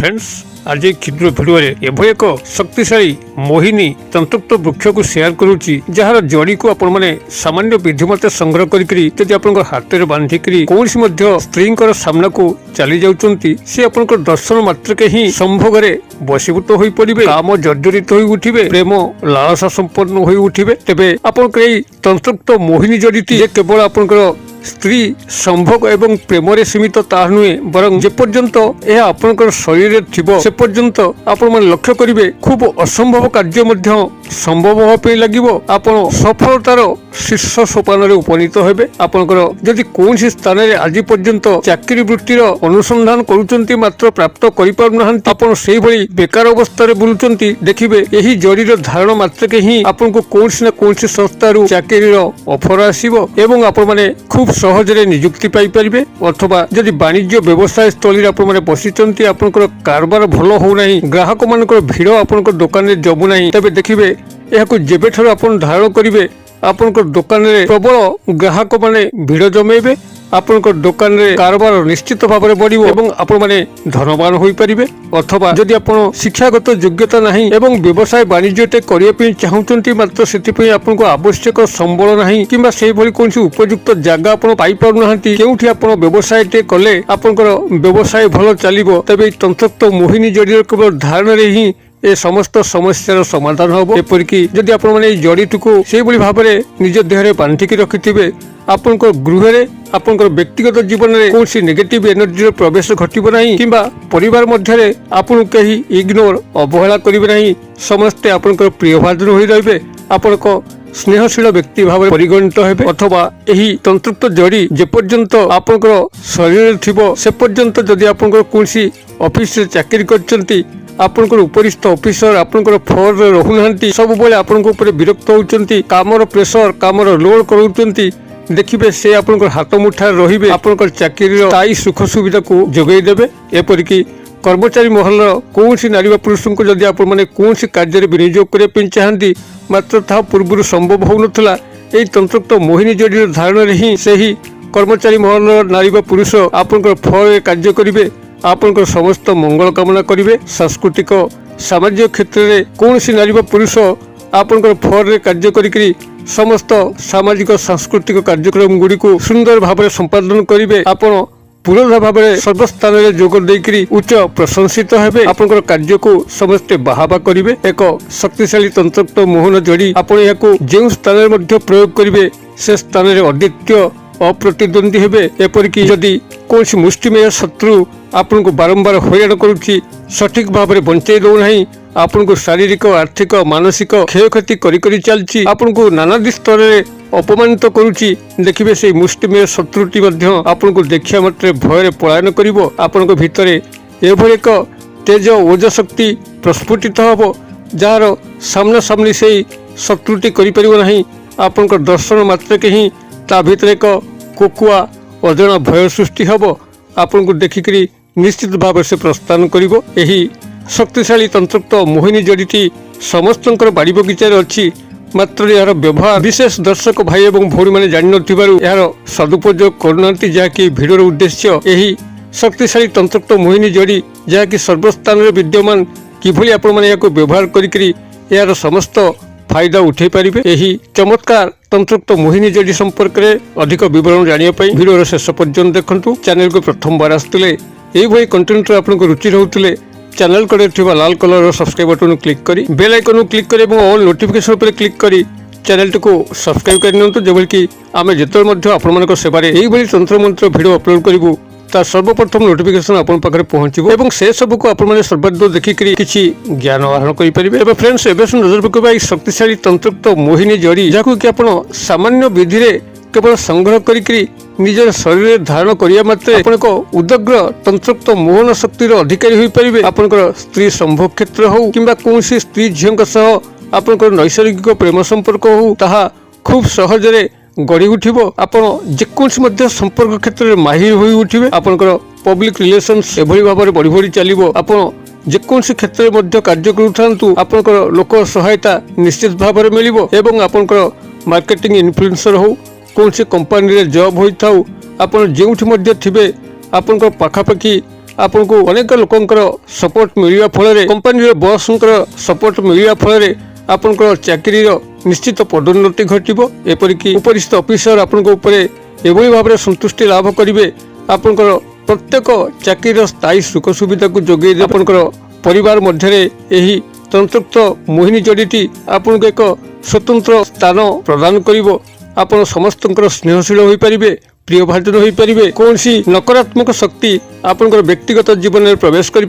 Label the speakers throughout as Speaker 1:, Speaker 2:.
Speaker 1: Friends आज क्षुद्र video एभली एक शक्तिशाली मोहिनी तंत्रयुक्त वृक्ष को शेयर करुच्ची जार जड़ी को आपण मैंने सामान्य विधि मत संग्रह करी आप हाथ में बांधिक कौन स्त्री सामना को चली जाऊँगी सी आप दर्शन मात्रक ही संभोग बसीभूत हो पड़े काम जर्जरित हो उठे प्रेम लालसा संपन्न हो उठे तेरे आपण तंत्रयुक्त मोहिनी जड़ीटी केवल आपंकर स्त्री संभोग एवं प्रेम सीमित ता नुहे बर जेपर्यंत यह आपंकर शरीर थिबो से पर्यंत आपण मन लक्ष्य करिवे खूब असंभव कार्य संभव होपे लागिवो आपण सफलतार शीर्ष सोपान रे उपनीत हेबे आपनकर जदि कौन स्थान रे आज पर्यंत चाकरी वृत्तिर अनुसंधान करूचंती मात्र प्राप्त करि पारु नाहंती आपण सेही भली बेकार अवस्था रे बुलुचंती देखिबे एही जड़ीर धारण मात्र के ही आपनको कौन ना कौन संस्था रु चाकरी ऑफर आसीबो एवं आपण माने खूब सहजरे नियुक्ति पाई परिबे अथवा जदि वाणिज्य व्यवसाय स्थली रे आपण माने बसिचंती आपनकर कारबार भलो हो नाही ग्राहक मानकर भीड़ आपनकर दुकान रे जबु नाही तबे देखिबे एहाको जेबेठार आपण धारण करिवे आपनकर दुकान रे प्रबल ग्राहक माने भीड़ जमेबे आपनकर दुकान रे कारबार निश्चित भाव में बढ़िबो एवं आपण माने धनवान होई परिबे अथवा जदि आपण शिक्षागत योग्यता नाही एवं व्यवसाय वाणिज्यटे करिया पे चाहउचंती मात्र सेति पे आपनको आवश्यक संबल नाही किबा सेहि भली कोनसी उपयुक्त जगह आपण पाई पारु नाहंती केउठी आपण व्यवसायटे कले आपनकर व्यवसाय भलो चलिबो तबे तंत्रयुक्त मोहिनी जड़ीर केवल धारण रे ही ए समस्त समस्यार समाधान हम एपरिकी जदि आपण माने जड़ीटी को से भाव में निज देह बांधिक रखिथिबे आपनकर गृह रे आपनकर व्यक्तिगत जीवन में कौन सी नेगेटिव एनर्जी प्रवेश घटिबो नाही किबा परिवार मध्य रे आपन कहीं इग्नोर अवहेला करिबे नाही समस्ते आपनकर प्रिय भाजन होई रहबे आपनको स्नेहशील व्यक्ति भाव में परिगणित हेबे अथवा एही तंत्रयुक्त जड़ी जे पर्यंत आपनकर शरीर थिबो से पर्यंत जदि आपनकर कोनसी ऑफिस रे चाकरी करचंती आपनकर उपरिस्थ ऑफिसर आपनकर फ्लोर रे रहउनांती सब बेले आपनकर ऊपर विरक्त होउचंती कामर प्रेशर कामर लोड करूचंती देखिबे से आपनकर हाथ मुठा रहिबे आपनकर चाकरी स्थायी सुख सुविधा को जोगै देबे एपरिकी कर्मचारी महल कौन सी नारी पुरुष को जदि आपण माने कौन सी कार्य विनियोग करने चाहती मात्र ता पूर्व संभव होउनथला एही तंत्रयुक्त मोहिनी जड़ी धारण रे ही सेही कर्मचारी महल नारी पुरुष आपनकर फ्लोर कार्य करिवे आपनकर समस्त मंगल कामना करिवे सांस्कृतिक सामाजिक क्षेत्र में कौन सी नारी पुरुष आपनकर फ्लोर रे कार्य करी समस्त सामाजिक सांस्कृतिक कार्यक्रम गुड़ी को सुंदर भाव में संपादन करिवे आपण पूर्ण भाव में सर्वस्थान में जोग देकरी उच्च प्रशंसित हेबे आपनकर कार्य को समस्ते बाहाबा करिवे एक शक्तिशाली तंत्रयुक्त मोहन जड़ी आपण याको जेउ स्थान में मध्य प्रयोग करिवे से स्थान में अद्वितीय अप्रतिद्वंदी हेबे एपरिकी जदि कौन मुष्टिमेय शत्रु आपन को बारंबार हैरान करुच्ची सठिक भाव में बंचाई दौ नहीं आपन को शारीरिक आर्थिक मानसिक क्षयक्षति करी चलती आपन को नानादी स्तर में अपमानित करुच्ची देखिबे से मुष्टिमेय शत्रुटी आपन को देखिया मात्रे भय पलायन करिवो आपन को भितर एभली एक तेज ओज शक्ति प्रस्फुटित हबो जार सामना सामनी से शत्रुटी करि परिबो नहीं आपन को दर्शन मात्र के ही ता भितर एक कोकुआ अजना भय सृष्टि हबो आपन को देखिकरी निश्चित भाव से प्रस्थान करिवो एही शक्तिशाली तंत्रयुक्त मोहिनी जड़ीटी समस्तंकर बाड़ी बगीचार अच्छी मात्र यार व्यवहार विशेष दर्शक भाई एवं भौणी माने जानि नथिबारु यार सदुपयोग करूनांती जाकी भिडियोर उद्देश्य एही शक्तिशाली तंत्रयुक्त मोहिनी जड़ी जाकी सर्वस्थान रे विद्यमान किभली आपण माने याको व्यवहार करिकरी यार समस्त फायदा उठे पारिबे एही चमत्कार तंत्रयुक्त मोहिनी जड़ी संपर्क में अधिक विवरण जानिया पई भिडियोर शेष पर्यंत देखंतु चैनल को प्रथम बार आस्तिले एही भई कंटेंट रे आपनको रुचि रहउतिले चैनल कड़े थिबा लाल कलर सब्सक्राइब बटन क्लिक करी बेल आइकन क्लिक करी और ऑल नोटिफिकेशन पर क्लिक करी चैनल को सब्सक्राइब कर नियंतु जेबल कि आमे जेतल मध्य आपण मानक सेवारे एही भली तंत्र मंत्र भिडियो अपलोड करिवु ता सर्वप्रथम नोटिफिकेशन आपण पाखरे पहुंचीबो एवं से सब को आपण माने सर्वदो देखिकरी किछि ज्ञान आहरण करि परिबे एबे फ्रेंड्स एबे नजर पकबाई शक्तिशाली तंत्रयुक्त मोहिनी जड़ी जाकु कि आपण सामान्य विधि रे केवल संग्रह करिकरी निजर शरीर धारण करिया मात्रे आपण को उदग्र तंत्रयुक्त मोहन शक्तिर अधिकारी होई परिबे आपनकर स्त्री संभोग क्षेत्र हो किबा कोनसी स्त्री झियंक सह आपनकर नैसर्गिक प्रेम संपर्क हो ताहा खूब सहजरे गढ़ी उठिबो आपण जेकोनसी मध्य संपर्क क्षेत्र में माहिर होई उठिबे आपनकर पब्लिक रिलेशंस एभली भाव में बढ़ी बढ़ी चलिबो आपण जेकोनसी क्षेत्र में मध्य कार्य करूथांतु आपनकर लोक सहायता निश्चित भाव में मिलिबो एवं आपनकर मार्केटिंग इन्फ्लुएंसर हो कौन सी कंपनी रे जॉब होई थाउ आपण जेउठी मध्य थिबे आपनकर पाखापाखी आपको अनेक लोकंकर सपोर्ट मिलवा फल कंपानी बॉसंकर सपोर्ट मिलवा फल आपंकर चाकरी निश्चित पदोन्नति घटव एपरिक उपरिस्थ ऑफिसर आपंक एभली भाव में संतुष्टि लाभ करेंगे आपंकर प्रत्येक चाकरी स्थायी सुख सुविधा को जोगे आपंकर परिवार मध्य तंत्रयुक्त मोहिनी जड़ीटी आपको एक स्वतंत्र स्थान प्रदान करिवो आपण समस्त स्नेहशील हो पारे प्रियभाजन हो पारे कौन नकारात्मक शक्ति आपण व्यक्तिगत जीवन में प्रवेश कर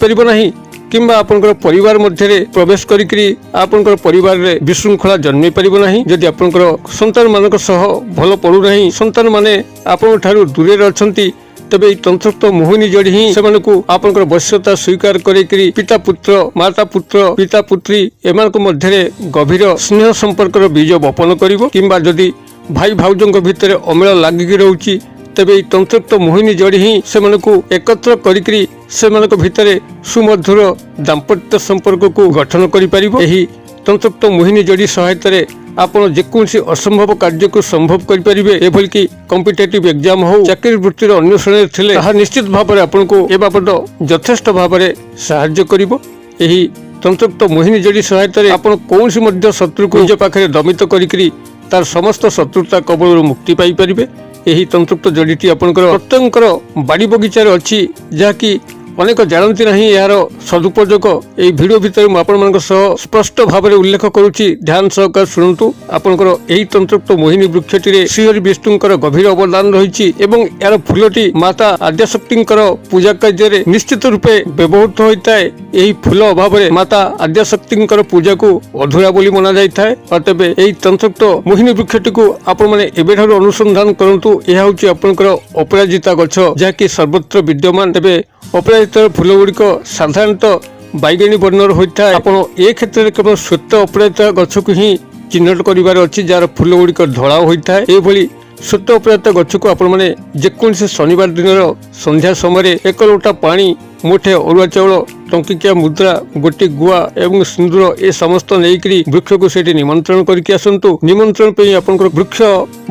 Speaker 1: किंबा आपनकर परिवार मध्य प्रवेश करी आपनकर परिवार रे विशृंखला जन्मी परिबो नाही जदि आपनकर संतान मानक सह भल पड़ू नाही संतान माने आपन ठारू दूरे अछंती तबे तंत्रयुक्त मोहिनी जड़ी ही सेमानकु आपनकर वश्यता स्वीकार करी पिता पुत्र माता पुत्र पिता पुत्री एमानक मध्य गभीर स्नेह संपर्क बीज बपन करिवो किंबा जदि भाई भाउजों भितर अमेल लागिक रोची तेबे तंत्रयुक्त मोहिनी जड़ी ही सेमानकु एकत्र करी सेमानक भितर सुमधुर दाम्पत्य संपर्क को गठन करि परिबो एही तंत्रयुक्त मोहिनी जड़ी सहायता आपण जेकोसी असंभव कार्य को संभव करि परिबे एभली कि कॉम्पिटिटिव एग्जाम हो चाकरी वृत्तिर अन्वेषण थिले ताहा निश्चित भाव में आपनको ए बाबद यथेष्ट भाव में सहाय्य करिबो एही तंत्रयुक्त मोहिनी जड़ी सहायता आपण कोनसी मध्य शत्रु को निज पाखरे दमित करी तार समस्त शत्रुता कबल मुक्ति पाई परिबे एही तंत्रयुक्त जड़ीटी आपनकर प्रत्येककर बाड़ी बगीचार अच्छी जहाँकि अनेक जानती ना यार सदुपयोग यही भिडियो भितर मुझे स्पष्ट भाव में उल्लेख करुच्ची ध्यान सहकार शुणु आपंकर यही तंत्रयुक्त मोहिनी वृक्षटी श्रीहरि विष्णुकर गभीर अवदान रही यार फूलटी माता आद्यशक्ति पूजा कार्य निश्चित रूपे व्यवहृत होता है यही फूल अभाव में माता आद्यशक्ति पूजा को अधूरा बोली मना जाए और तेज यही तंत्रयुक्त मोहिनी वृक्षटी को आपण अनुसंधान करूँ यह हूँ आपंकर अपराजिता गछ जहाँकि सर्वत्र विद्यमान तेज अपराजित फूल गुड़िक साधारणतः बैगणी वर्णर होता है आपण ए क्षेत्र में केवल श्वेत अपराजिता गछ को ही चिन्हट कर अच्छी जार फूल गुड़िक धड़ा होता है ये श्वेत अपराजिता गछ को आपण मैंने जेकोसी शनिवार दिन संध्या समय एक लोटा पानी मुठे अरुआ चाउल टंकिकिया मुद्रा गोटी गुआ एवं सिंदूर ए समस्त नहीं वृक्ष को सेठी निमंत्रण करके आसतु निमंत्रण पे आपनकर वृक्ष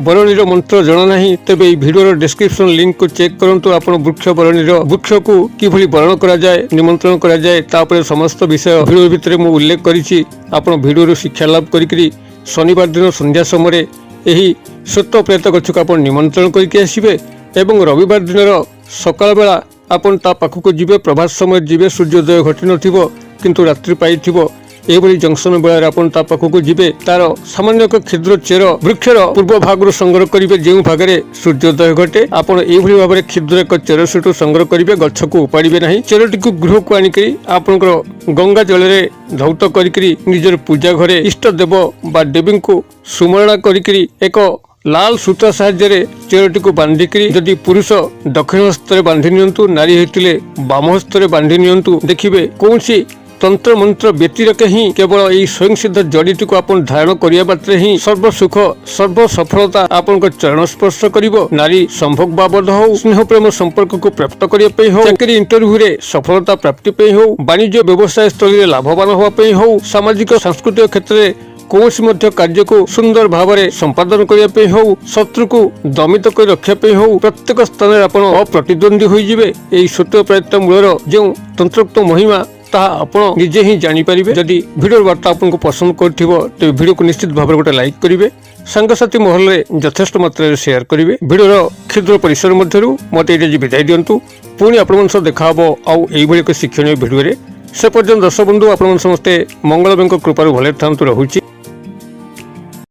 Speaker 1: बरणीर मंत्र जना नहीं तेबे भिडियो डिस्क्रिप्शन लिंक को चेक करंतु आपण वृक्ष बरणीर वृक्ष को किभली बरण करा जाए निमंत्रण करा जाए तापर समस्त विषय भिडियो भितर मु उल्लेख करिछि आपण भिडियो शिक्षा लाभ करी शनिवार दिन संध्या समय यही श्वेत प्रेत गछ को आपण निमंत्रण करके आसिबे एवं रविवार दिन सकाळ बेला आपण ता पाखक जीवे प्रभात समय जीवे सूर्योदय घटी नथिबो किंतु रात्रि पाइथिबो एभली जंक्शन बेला आपण ता पाखक जीवे तार सामान्य एक क्षुद्र चेर वृक्षर पूर्व भाग संग्रह करेंगे जो भाग में सूर्योदय घटे आपण एभली भाव में क्षुद्र एक चेर सेठू संग्रह करेंगे गछ को उपाड़े नहीं चेरटी को गृह को आनिक आपंकर गंगा जल में धौत करी निजर पूजा घरे इष्ट देव बा देवी को सुमरणा करी एक लाल सूता साहाय्य चेरटी को बांधिकी जदि पुरुष दक्षिण हस्त बांधि नियंतु नारी होते बाम हस्त बांधि नियंतु देखिए कौन सी तंत्र मंत्र व्यतिरेक ही केवल यही स्वयं सिद्ध जड़ीटी को आप धारण करने मात्र ही सर्व सुख सर्व सफलता आपण चरण स्पर्श करिवो नारी संभोग बाबद हो स्नेह प्रेम संपर्क को प्राप्त करने हो चाकरी इंटरव्यू रे सफलता प्राप्ति हो वाणिज्य व्यवसाय स्थल में लाभवान होगापी हो सामाजिक सांस्कृतिक क्षेत्र में कौनसी मध्य कार्य को सुंदर भाव में संपादन करने हो शत्रु को दमित कर रखापी हो प्रत्येक स्थान में आप अप्रतिद्वंदी होइजिबे एई श्वेत प्रायत्त मूलर जो तंत्रयुक्त महिमा ताहा आपण निजे ही जानीपारे जदि भिडियो वार्ता आपको पसंद करिथिबो तेबे भिडियो को निश्चित भाव में गोटे लाइक करेंगे सांगसाथी महल में यथेष्ट मात्रा शेयर करेंगे भिडियो क्षुद्र परिसर मध्य मत ये विदाय दिंतु पुणी आपण देखा आउ एक शिक्षणीय भिडियो से पर्यटन दर्शक बंधु आपण समस्ते मंगल कृपार भले था रहुछि।